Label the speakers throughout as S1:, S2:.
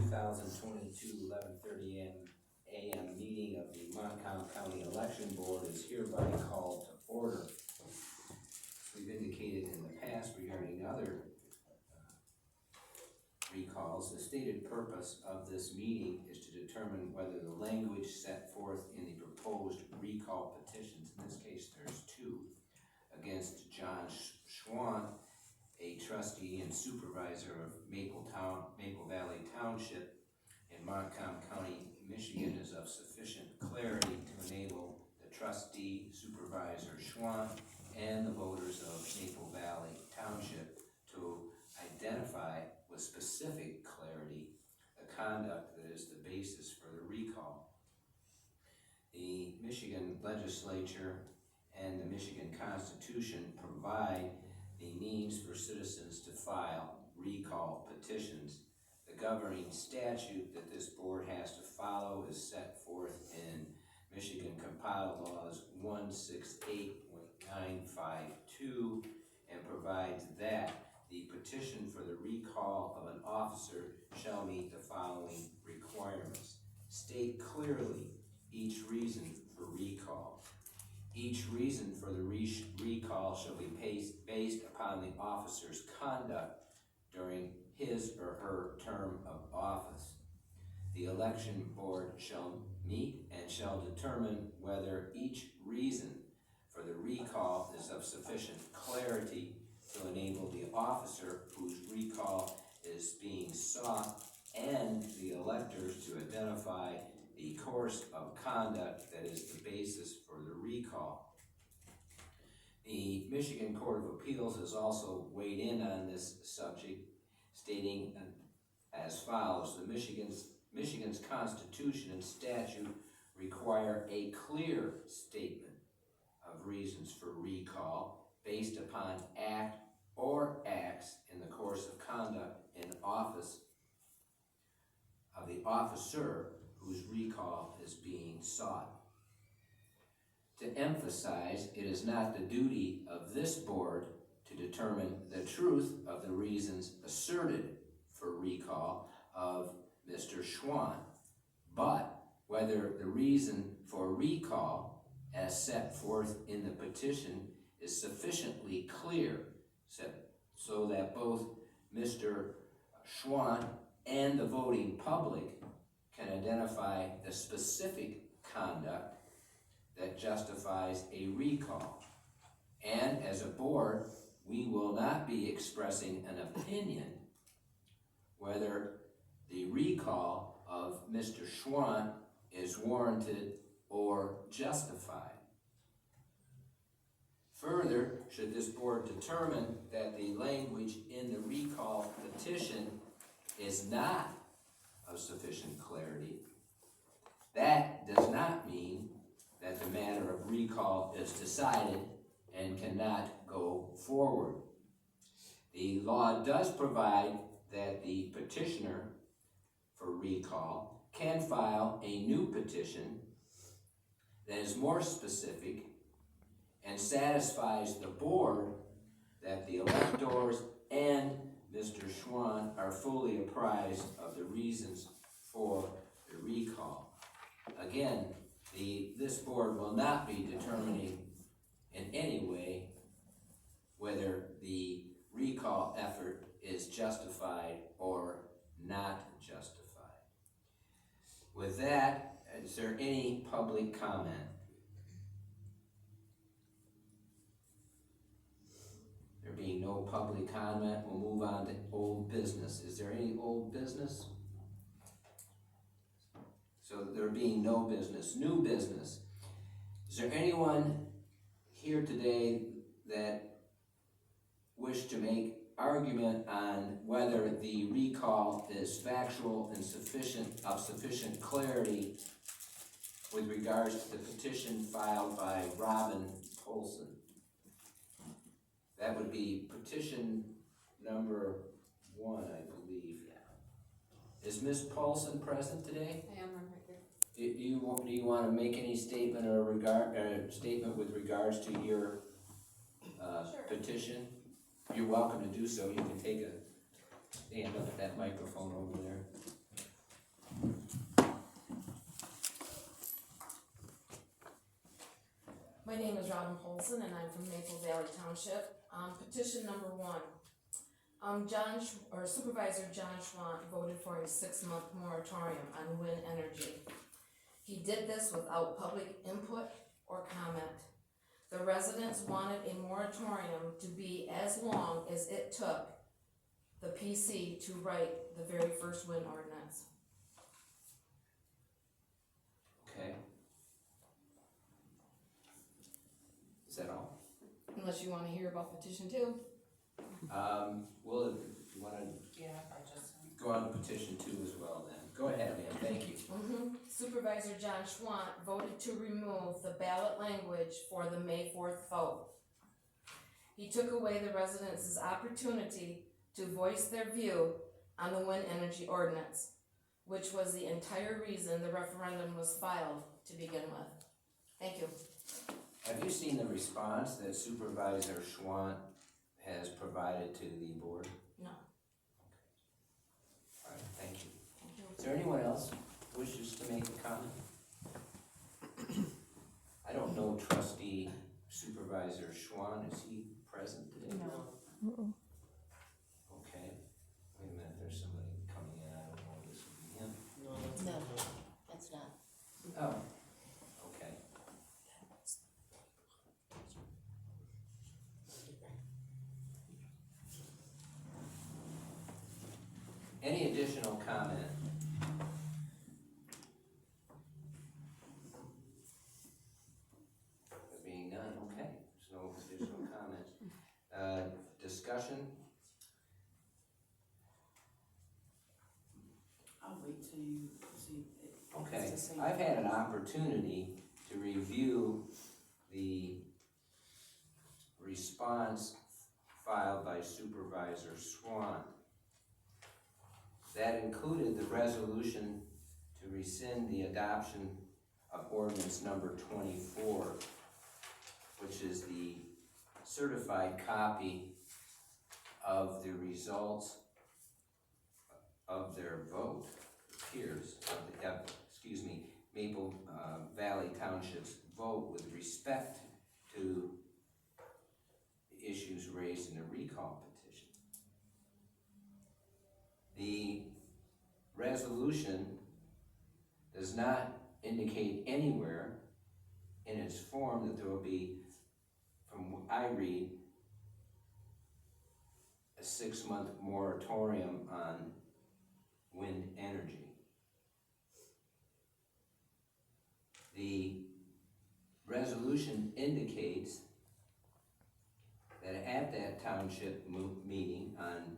S1: 2022 11:30 a.m. meeting of the Montcalm County Election Board is hereby called to order. We've indicated in the past regarding other recalls, the stated purpose of this meeting is to determine whether the language set forth in the proposed recall petitions, in this case there's two, against John Schwandt, a trustee and supervisor of Maple Valley Township in Montcalm County, Michigan, is of sufficient clarity to enable the trustee, supervisor Schwandt, and the voters of Maple Valley Township to identify with specific clarity the conduct that is the basis for the recall. The Michigan legislature and the Michigan Constitution provide the means for citizens to file recall petitions. The governing statute that this board has to follow is set forth in Michigan Compiled Laws 168.952 and provides that the petition for the recall of an officer shall meet the following requirements. State clearly each reason for recall. Each reason for the recall shall be based upon the officer's conduct during his or her term of office. The election board shall meet and shall determine whether each reason for the recall is of sufficient clarity to enable the officer whose recall is being sought and the electors to identify the course of conduct that is the basis for the recall. The Michigan Court of Appeals has also weighed in on this subject, stating as follows: the Michigan's Constitution and statute require a clear statement of reasons for recall based upon act or acts in the course of conduct in office of the officer whose recall is being sought. To emphasize, it is not the duty of this board to determine the truth of the reasons asserted for recall of Mr. Schwandt, but whether the reason for recall as set forth in the petition is sufficiently clear so that both Mr. Schwandt and the voting public can identify the specific conduct that justifies a recall. And as a board, we will not be expressing an opinion whether the recall of Mr. Schwandt is warranted or justified. Further, should this board determine that the language in the recall petition is not of sufficient clarity, that does not mean that the matter of recall is decided and cannot go forward. The law does provide that the petitioner for recall can file a new petition that is more specific and satisfies the board that the electors and Mr. Schwandt are fully apprised of the reasons for the recall. Again, this board will not be determining in any way whether the recall effort is justified or not justified. With that, is there any public comment? There being no public comment, we'll move on to old business. Is there any old business? So there being no business, new business. Is there anyone here today that wish to make argument on whether the recall is factual and of sufficient clarity with regards to the petition filed by Robin Polson? That would be petition number 1, I believe. Yeah. Is Ms. Polson present today?
S2: I am right here.
S1: Do you want to make any statement or statement with regards to your
S2: Sure.
S1: petition? You're welcome to do so. You can take a stand up at that microphone over there.
S3: Olson, and I'm from Maple Valley Township. Petition number 1. Supervisor John Schwandt voted for a 6-month moratorium on wind energy. He did this without public input or comment. The residents wanted a moratorium to be as long as it took the PC to write the very first wind ordinance.
S1: Okay. Is that all?
S3: Unless you wanna hear about petition 2.
S1: Well, if you wanna
S2: Yeah, I just.
S1: go on to petition 2 as well then. Go ahead, ma'am, thank you.
S3: Supervisor John Schwandt voted to remove the ballot language for the May 4th vote. He took away the residents' opportunity to voice their view on the wind energy ordinance, which was the entire reason the referendum was filed to begin with. Thank you.
S1: Have you seen the response that Supervisor Schwandt has provided to the board?
S3: No.
S1: All right, thank you.
S3: Thank you.
S1: Is there anyone else who wishes to make a comment? I don't know trustee Supervisor Schwandt, is he present today?
S2: No.
S1: Okay, wait a minute, there's somebody coming in, I don't know if this will be him.
S4: No, that's not.
S1: Oh, okay. Any additional comment? There being none, okay, there's no additional comments. Discussion?
S5: I'll wait till you see.
S1: Okay,
S5: It's the same.
S1: I've had an opportunity to review the response filed by Supervisor Schwandt. That included the resolution to rescind the adoption of ordinance number 24, which is the certified copy of the results of their vote, appears, Maple Valley Township's vote with respect to the issues raised in the recall petition. The resolution does not indicate anywhere in its form that there will be, from what I read, a 6-month moratorium on wind energy. The resolution indicates that at that township meeting on,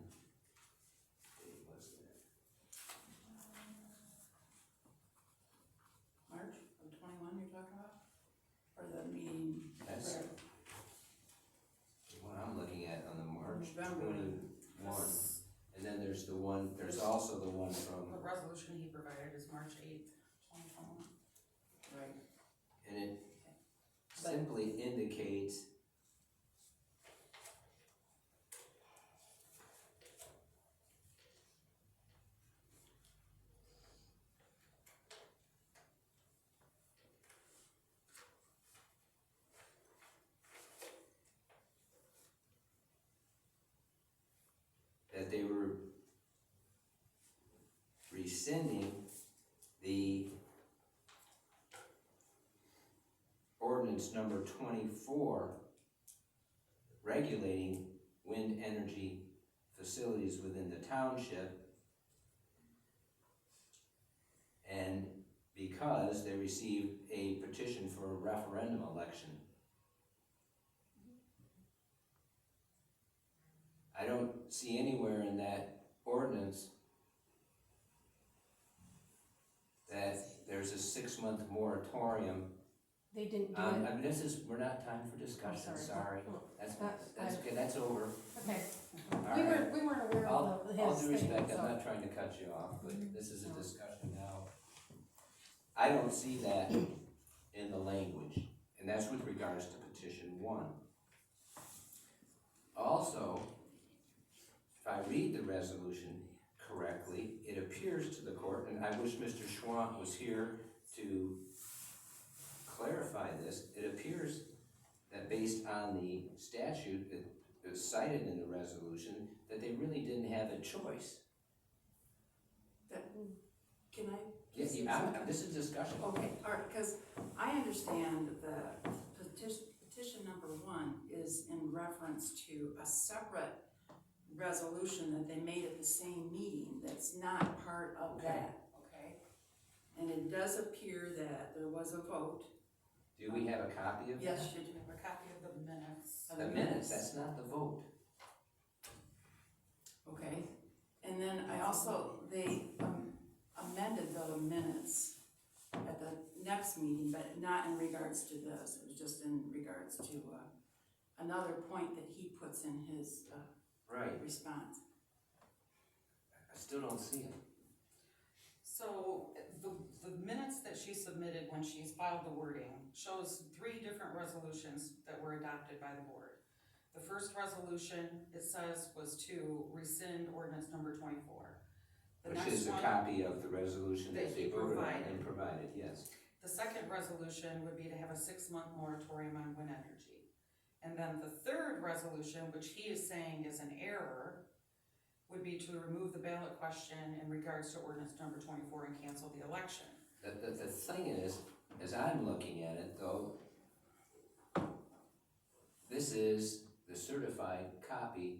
S5: March of 21 you're talking about? Or the meeting?
S1: that's
S5: where-
S1: what I'm looking at on the March
S5: November.
S1: 21. And then there's the one, there's also the one from,
S2: The resolution he provided is March 8th, 2021.
S5: Right.
S1: and it simply indicates that they were rescinding the ordinance number 24 regulating wind energy facilities within the township, and because they received a petition for a referendum election. I don't see anywhere in that ordinance that there's a 6-month moratorium.
S3: They didn't do
S1: I
S3: it.
S1: mean, we're not time for discussion, sorry. That's okay, that's over.
S3: Okay.
S1: All
S3: We
S1: right.
S3: weren't aware
S1: All
S3: of
S1: due
S3: his thing,
S1: respect, I'm
S3: so.
S1: not trying to cut you off, but this is a discussion now. I don't see that in the language, and that's with regards to petition 1. Also, if I read the resolution correctly, it appears to the court, and I wish Mr. Schwandt was here to clarify this, it appears that based on the statute that is cited in the resolution, that they really didn't have a choice.
S5: Can I?
S1: Yes, this is discussion.
S5: Okay, all right, because I understand the petition number 1 is in reference to a separate resolution that they made at the same meeting that's not part of
S1: Okay.
S5: that, okay? And it does appear that there was a vote.
S1: Do we have a copy of that?
S5: Yes, you do.
S2: We have a copy of the minutes.
S5: Of
S1: The minutes, that's not the vote.
S5: Okay, and then I also, they amended the minutes at the next meeting, but not in regards to this. It was just in regards to another point that he puts in his
S1: Right,
S5: response.
S1: I still don't see it.
S2: So the minutes that she submitted when she's filed the wording shows 3 different resolutions that were adopted by the board. The first resolution, it says, was to rescind ordinance number 24. The
S1: Which
S2: next
S1: is a
S2: one,
S1: copy of the resolution that
S2: that
S1: they
S2: he
S1: voted on
S2: provided.
S1: and provided, yes.
S2: the second resolution would be to have a 6-month moratorium on wind energy. And then the third resolution, which he is saying is an error, would be to remove the ballot question in regards to ordinance number 24 and cancel the election.
S1: The thing is, as I'm looking at it though, this is the certified copy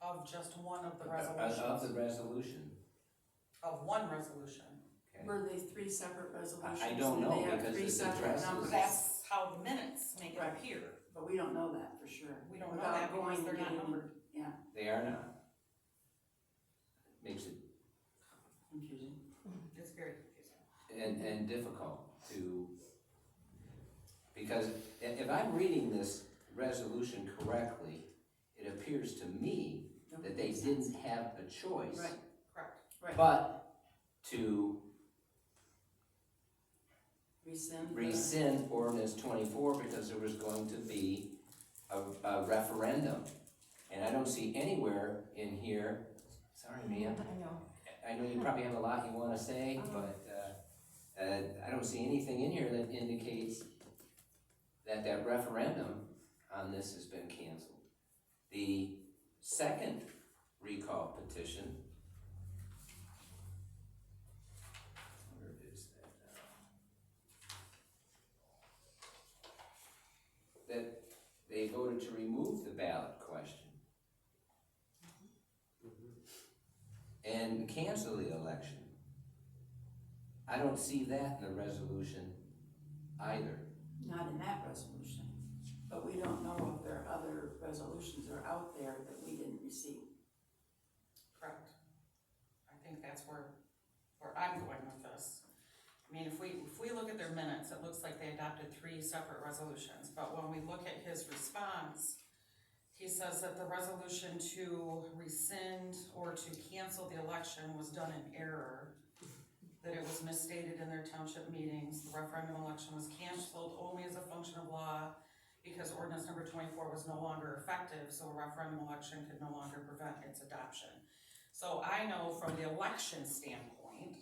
S2: Of just one of the
S1: of
S2: resolutions.
S1: the resolution.
S2: Of one resolution.
S1: Okay.
S5: Were they 3 separate resolutions?
S1: I don't know,
S5: They have
S1: because
S5: 3
S1: this
S5: separate
S1: addresses-
S5: numbers.
S2: That's how the minutes make it
S5: Right.
S2: appear.
S5: But we don't know that for sure.
S2: We don't know
S5: Without
S2: that because
S5: going
S2: they're
S5: and
S2: not
S5: getting-
S2: numbered.
S5: Yeah,
S1: They are not. Makes it
S5: confusing.
S2: It's very confusing.
S1: and difficult to, because if I'm reading this resolution correctly, it appears to me that they didn't have a choice.
S5: Right,
S2: Correct.
S5: right.
S1: But to
S5: Rescind.
S1: rescind ordinance 24 because there was going to be a referendum. And I don't see anywhere in here, sorry Mia,
S3: I know.
S1: I know you probably have a lot you wanna say, but, I don't see anything in here that indicates that that referendum on this has been canceled. The second recall petition, where is that now? That they voted to remove the ballot question and cancel the election. I don't see that in the resolution either.
S5: Not in that resolution, but we don't know if there are other resolutions that are out there that we didn't receive.
S2: Correct. I think that's where I'm going with this. I mean, if we look at their minutes, it looks like they adopted 3 separate resolutions, but when we look at his response, he says that the resolution to rescind or to cancel the election was done in error, that it was misstated in their township meetings, the referendum election was canceled only as a function of law because ordinance number 24 was no longer effective, so a referendum election could no longer prevent its adoption. So I know from the election standpoint,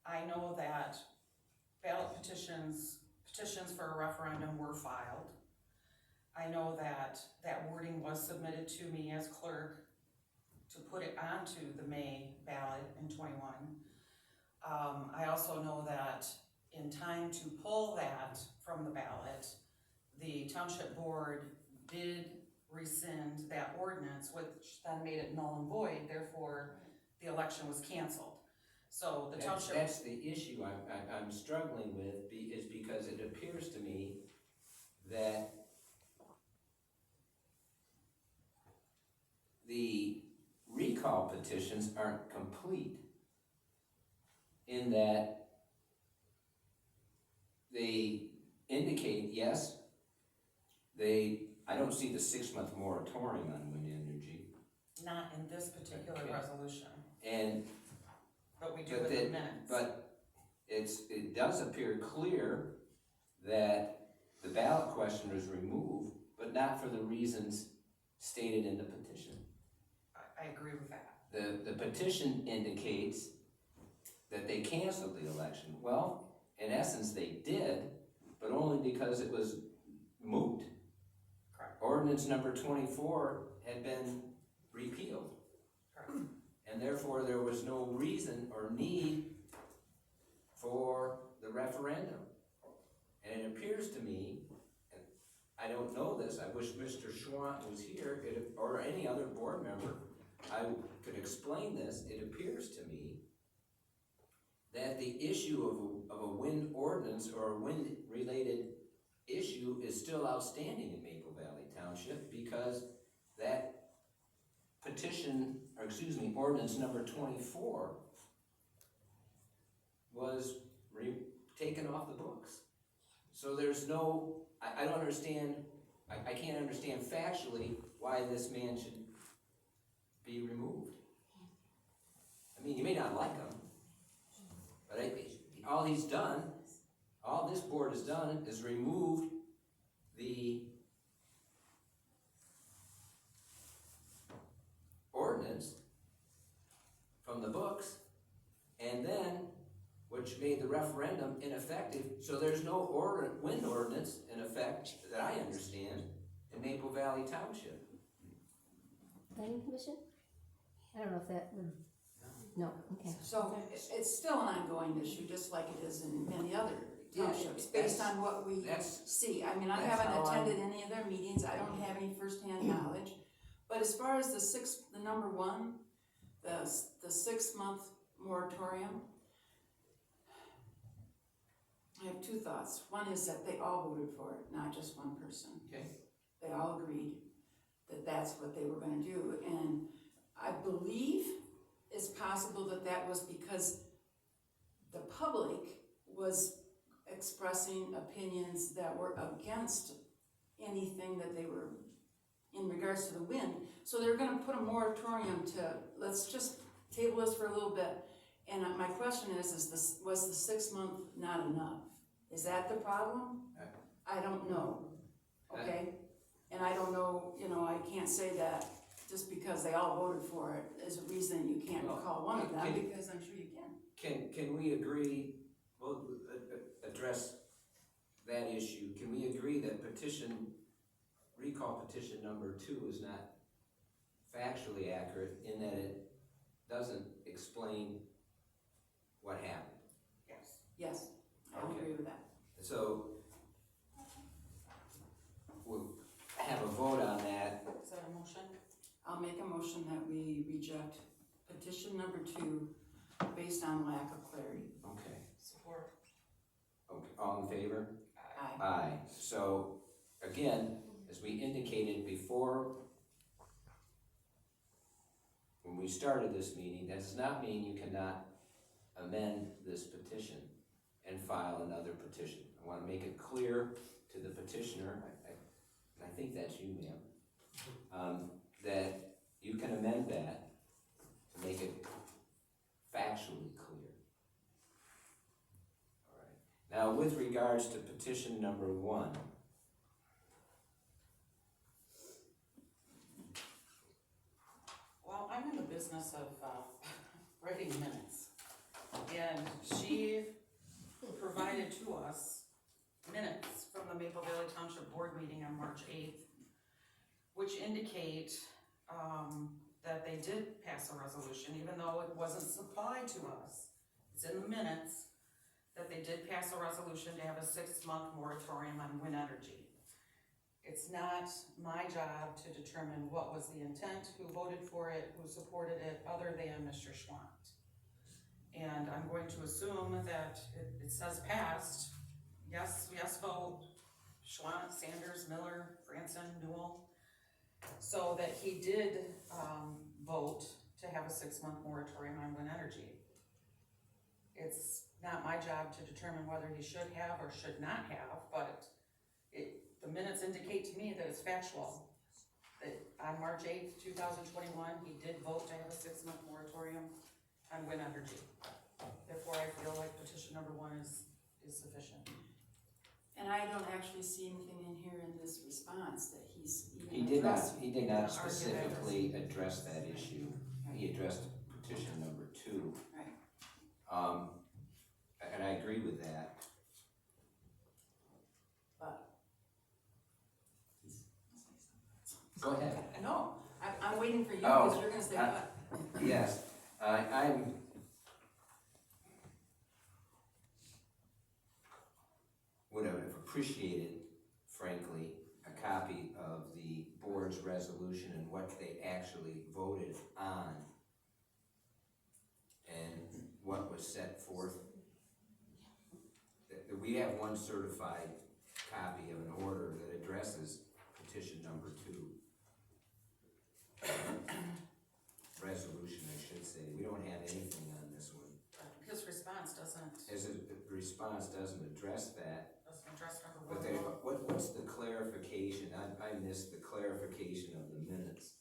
S2: I know that ballot petitions for a referendum were filed. I know that that wording was submitted to me as clerk to put it onto the May ballot in 21. I also know that in time to pull that from the ballot, the township board did rescind that ordinance, which then made it null and void, therefore the election was canceled. So the township.
S1: That's the issue I'm struggling with, is because it appears to me that the recall petitions aren't complete in that they indicate, yes, I don't see the 6-month moratorium on wind energy.
S2: Not in this particular
S1: Okay.
S2: resolution,
S1: And,
S2: but we do
S1: but
S2: with the
S1: that,
S2: minutes.
S1: but it does appear clear that the ballot question was removed, but not for the reasons stated in the petition.
S2: I agree with that.
S1: The petition indicates that they canceled the election. Well, in essence, they did, but only because it was moot. ordinance number 24 had been repealed.
S2: Correct.
S1: And therefore, there was no reason or need for the referendum. And it appears to me, and I don't know this, I wish Mr. Schwandt was here, or any other board member, I could explain this. It appears to me that the issue of a wind ordinance or a wind-related issue is still outstanding in Maple Valley Township because that ordinance number 24 was taken off the books. So there's no, I don't understand, I can't understand factually why this man should be removed. I mean, you may not like him, but all he's done, all this board has done is removed the ordinance from the books, and then, which made the referendum ineffective, so there's no wind ordinance in effect that I understand in Maple Valley Township.
S4: Planning commission? I don't know if that, no, okay.
S5: So it's still an ongoing issue, just like it is in many other townships, based on what we see. I mean, I
S1: that's
S5: haven't
S1: how
S5: attended any of their meetings, I don't have any firsthand knowledge. But as far as the number one, the 6-month moratorium, I have two thoughts. One is that they all voted for it, not just one person.
S1: Okay.
S5: They all agreed that that's what they were gonna do, and I believe it's possible that that was because the public was expressing opinions that were against anything that they were in regards to the wind. So they're gonna put a moratorium to, let's just table this for a little bit. And my question is was the 6 month not enough? Is that the problem? I don't know, okay? And I don't know, I can't say that just because they all voted for it is a reason you can't call one of them, because I'm sure you can.
S1: Can we agree, we'll address that issue, can we agree that recall petition number 2 is not factually accurate in that it doesn't explain what happened?
S2: Yes.
S5: Yes, I
S1: Okay.
S5: agree with that.
S1: So, we'll have a vote on that.
S2: Is that a motion?
S5: I'll make a motion that we reject petition number 2 based on lack of clarity.
S1: Okay.
S2: Support.
S1: Okay, all in favor?
S5: Aye.
S1: Aye. So, again, as we indicated before, when we started this meeting, that does not mean you cannot amend this petition and file another petition. I want to make it clear to the petitioner, and I think that's you, ma'am, that you can amend that to make it factually clear. All right. Now, with regards to petition number 1,
S2: Well, I'm in the business of writing minutes, and she provided to us minutes from the Maple Valley Township Board meeting on March 8th, which indicate that they did pass a resolution, even though it wasn't supplied to us. It's in the minutes that they did pass a resolution to have a 6-month moratorium on wind energy. It's not my job to determine what was the intent, who voted for it, who supported it, other than Mr. Schwandt. And I'm going to assume that it says passed, yes vote, Schwandt, Sanders, Miller, Franson, Newell. So that he did vote to have a 6-month moratorium on wind energy. It's not my job to determine whether he should have or should not have, but the minutes indicate to me that it's factual. That on March 8th, 2021, he did vote to have a 6-month moratorium on wind energy. Therefore, I feel like petition number 1 is sufficient.
S5: And I don't actually see anything in here in this response that he's even
S1: he did
S5: addressed.
S1: not specifically address that issue. He addressed petition number 2.
S5: Right.
S1: And I agree with that.
S5: But for you,
S1: Oh,
S5: because you're gonna say what?
S1: Yes, I would have appreciated, frankly, a copy of the board's resolution and what they actually voted on and what was set forth. We have one certified copy of an order that addresses petition number 2. Resolution, I should say. We don't have anything on this one.
S2: His response doesn't
S1: The response doesn't address that.
S2: address number
S1: But what's the clarification? I missed the clarification of the minutes.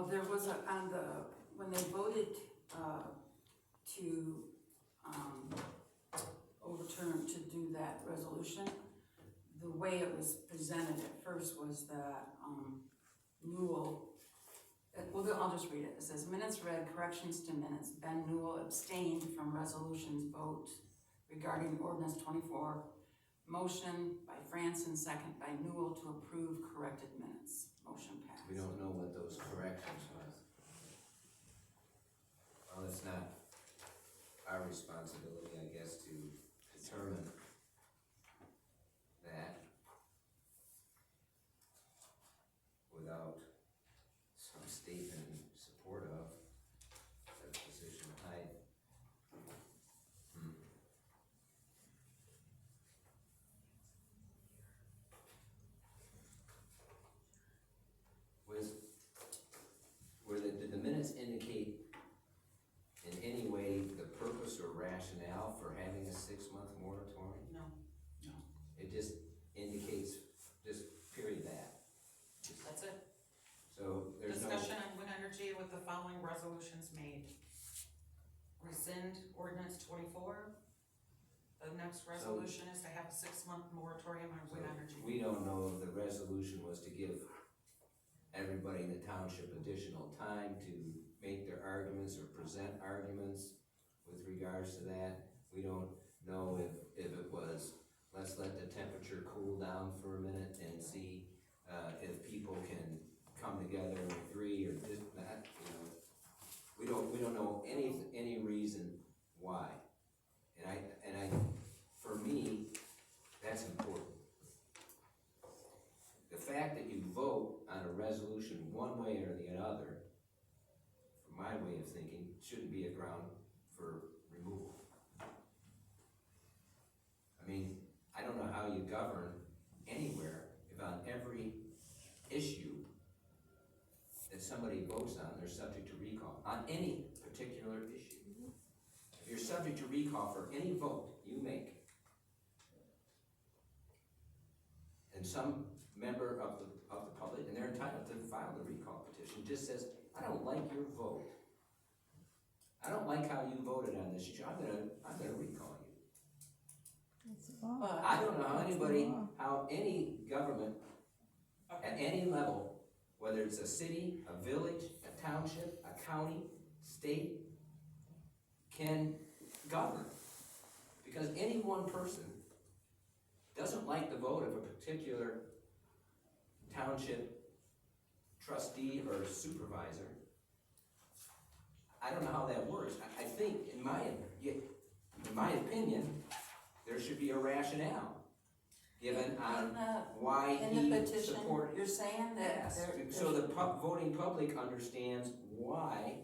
S5: There was when they voted, to, overturn, to do that resolution, the way it was presented at first was that, Newell, I'll just read it. It says, minutes read, corrections to minutes. Ben Newell abstained from resolutions vote regarding ordinance 24. Motion by Franson, second by Newell to approve corrected minutes. Motion passed.
S1: We don't know what those corrections are. Well, it's not our responsibility, I guess, to determine that without some statement in support of that position. Did the minutes indicate in any way the purpose or rationale for having a 6-month moratorium?
S2: No.
S1: It just indicates, just period that.
S2: That's it.
S1: So there's
S2: Discussion on wind energy with the following resolutions made. Rescind ordinance 24. The next resolution is to have a 6-month moratorium on wind energy.
S1: We don't know if the resolution was to give everybody in the township additional time to make their arguments or present arguments with regards to that. We don't know if it was, let's let the temperature cool down for a minute and see if people can come together and agree or just that, we don't know any reason why. And I for me, that's important. The fact that you vote on a resolution one way or the other, from my way of thinking, shouldn't be a ground for removal. I mean, I don't know how you govern anywhere if on every issue that somebody votes on, they're subject to recall, on any particular issue. If you're subject to recall for any vote you make, and some member of the public, and they're entitled to file the recall petition, just says, I don't like your vote. I don't like how you voted on this issue. I'm gonna recall you.
S5: But
S1: I don't know how any government at any level, whether it's a city, a village, a township, a county, state, can govern. Because any one person doesn't like the vote of a particular township trustee or supervisor. I don't know how that works. I think, in my opinion, there should be a rationale given on why
S5: in the
S1: he
S5: petition,
S1: supported.
S5: you're saying that
S1: So the voting public understands why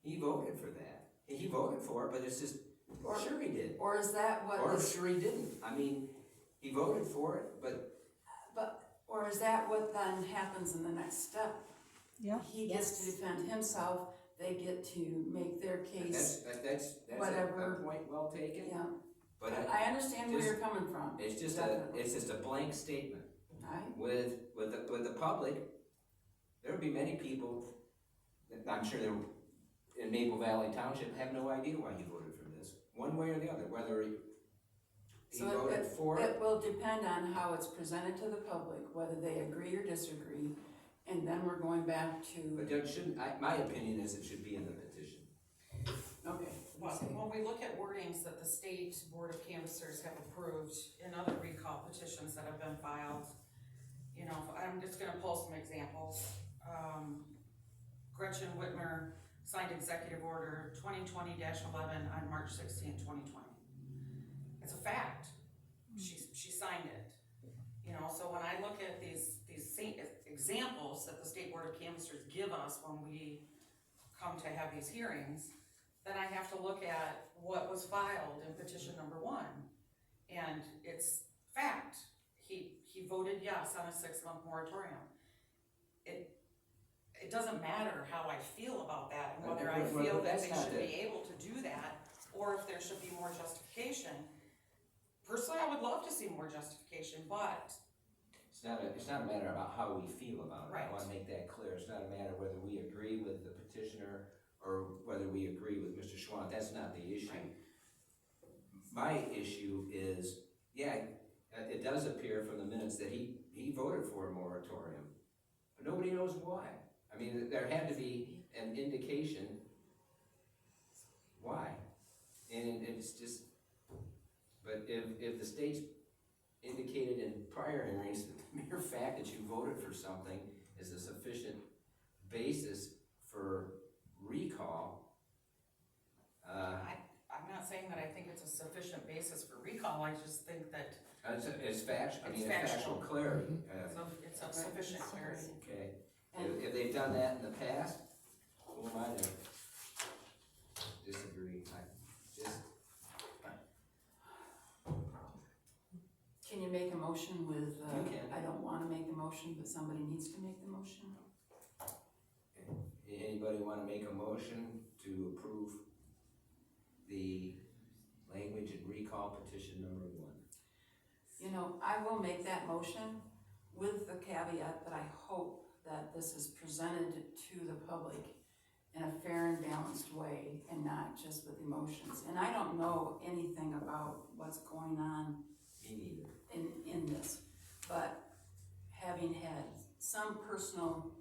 S1: he voted for that. He voted for it, but it's just, sure he did.
S5: or is that what
S1: Or
S5: this,
S1: sure he didn't. I mean, he voted for it, but
S5: or is that what then happens in the next step?
S6: Yeah.
S5: He gets to defend himself, they get to make their case,
S1: that's
S5: whatever.
S1: a point well taken.
S5: yeah.
S1: But
S5: I understand where
S1: just-
S5: you're coming from.
S1: it's just
S5: Definitely.
S1: a blank statement.
S5: Right?
S1: With the public, there would be many people, I'm sure there in Maple Valley Township, have no idea why he voted for this, one way or the other, whether he
S5: So
S1: voted for it.
S5: It will depend on how it's presented to the public, whether they agree or disagree, and then we're going back to,
S1: But there shouldn't, my opinion is it should be in the petition.
S5: okay.
S2: Well, when we look at wordings that the state board of canvassers have approved in other recall petitions that have been filed, I'm just gonna pull some examples. Gretchen Whitmer signed executive order 2020-11 on March 16, 2020. It's a fact. She signed it. You know, so when I look at these examples that the State Board of Canvassers give us when we come to have these hearings, then I have to look at what was filed in petition number 1. And it's fact. He voted yes on a 6-month moratorium. It doesn't matter how I feel about that and whether I feel that they should be able to do that or if there should be more justification. Personally, I would love to see more justification, but
S1: It's not a matter about how we feel about it.
S2: Right.
S1: I wanna make that clear. It's not a matter whether we agree with the petitioner or whether we agree with Mr. Schwandt. That's not the issue.
S2: Right.
S1: My issue is, yeah, it does appear from the minutes that he voted for a moratorium, but nobody knows why. I mean, there had to be an indication why. And it's just, but if the state's indicated in prior hearings that the mere fact that you voted for something is a sufficient basis for recall,
S2: I'm not saying that I think it's a sufficient basis for recall. I just think that
S1: it's factual, I mean,
S2: It's
S1: it's factual
S2: factual.
S1: clarity.
S2: it's of sufficient clarity.
S1: Okay,
S5: And-
S1: if they've done that in the past, who am I to disagree?
S5: Can you make a motion with,
S1: You can.
S5: I don't wanna make the motion, but somebody needs to make the motion?
S1: Anybody wanna make a motion to approve the language and recall petition number 1?
S5: You know, I will make that motion with the caveat that I hope that this is presented to the public in a fair and balanced way and not just with emotions. And I don't know anything about what's going on
S1: Me neither.
S5: in this, but having had some personal,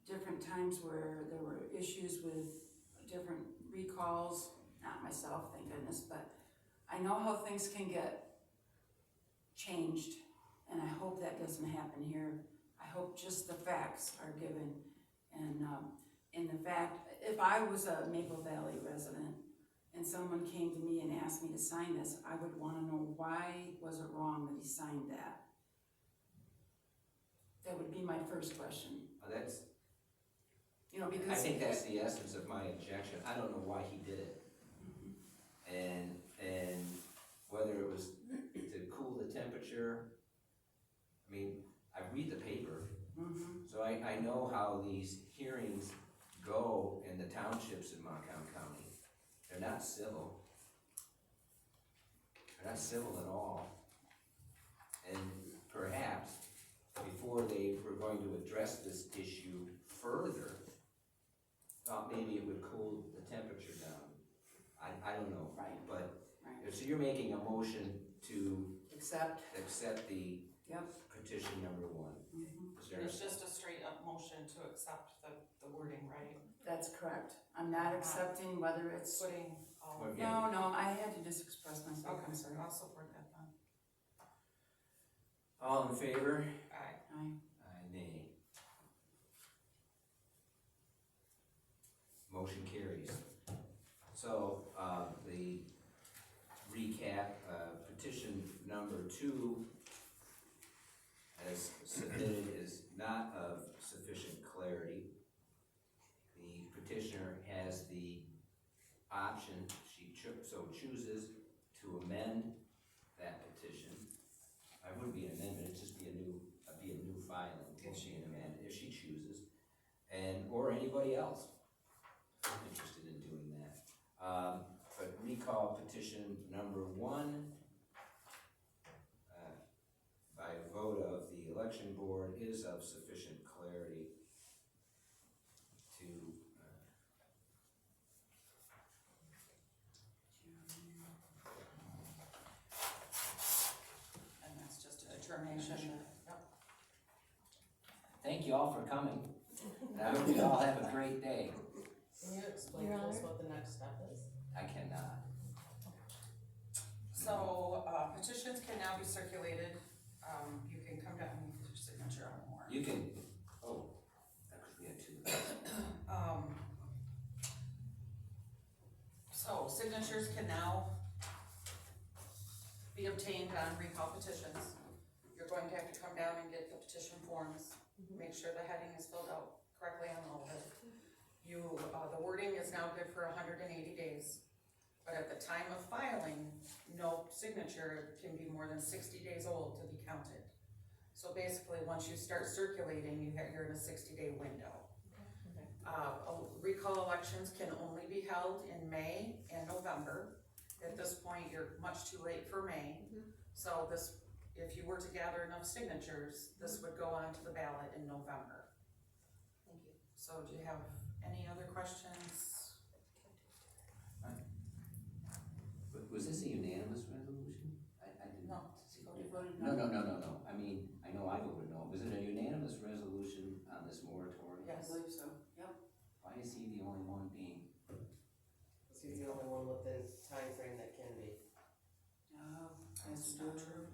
S5: different times where there were issues with different recalls, not myself, thank goodness, but I know how things can get changed, and I hope that doesn't happen here. I hope just the facts are given, and in the fact, if I was a Maple Valley resident and someone came to me and asked me to sign this, I would wanna know why was it wrong that he signed that? That would be my first question,
S1: That's,
S5: you know,
S1: I
S5: because.
S1: think that's the essence of my objection. I don't know why he did it. And whether it was to cool the temperature, I mean, I read the paper, so I know how these hearings go in the townships in Montcalm County. They're not civil. They're not civil at all. And perhaps before they were going to address this issue further, thought maybe it would cool the temperature down. I don't know.
S5: Right.
S1: But,
S5: Right.
S1: so you're making a motion to
S5: Except,
S1: accept the
S5: yep.
S1: petition number 1. Is there a
S2: It's just a straight up motion to accept the wording, right?
S5: That's correct. I'm not accepting whether it's,
S2: Putting all of
S1: Okay.
S5: no, I had to just express myself,
S2: Okay,
S5: I'm sorry.
S2: I'll support that then.
S1: all in favor?
S2: Aye.
S1: Aye, nay. Motion carries. So, the recap, petition number 2 as submitted is not of sufficient clarity. The petitioner has the option, she so chooses, to amend that petition. It wouldn't be an amendment, it'd just be a new filing, if she amended, if she chooses, or anybody else interested in doing that. But recall petition number 1, by vote of the election board, is of sufficient clarity to,
S2: And that's just a determination. Yep.
S1: thank you all for coming, and I hope you all have a great day.
S6: Can you explain
S4: Your
S6: to us
S4: Honor?
S6: what the next step is?
S1: I cannot.
S2: So, petitions can now be circulated. You can come down and get your signature on more.
S1: You can,
S2: signatures can now be obtained on recall petitions. You're going to have to come down and get the petition forms, make sure the heading is filled out correctly on all of it. The wording is now good for 180 days, but at the time of filing, no signature can be more than 60 days old to be counted. So basically, once you start circulating, you're in a 60-day window. Recall elections can only be held in May and November. At this point, you're much too late for May. So this, if you were to gather enough signatures, this would go on to the ballot in November.
S6: Thank you.
S2: So do you have any other questions?
S1: Was this a unanimous resolution? I didn't
S2: No.
S1: see.
S5: You voted
S1: No, I mean, I know I voted no. Was it a unanimous resolution on this moratorium?
S5: I
S2: Yes.
S5: believe so, yep.
S1: Why is he the only one being,
S6: Because he's the only one within time frame that can be.
S5: No,
S2: That's not true.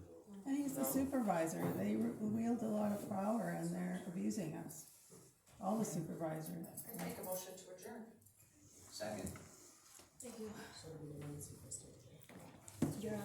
S7: And he's the supervisor, they wield a lot of power and they're abusing us, all the supervisors.
S2: I make a motion to adjourn.
S1: second?
S3: Thank you.
S6: So it'll be the ones who posted.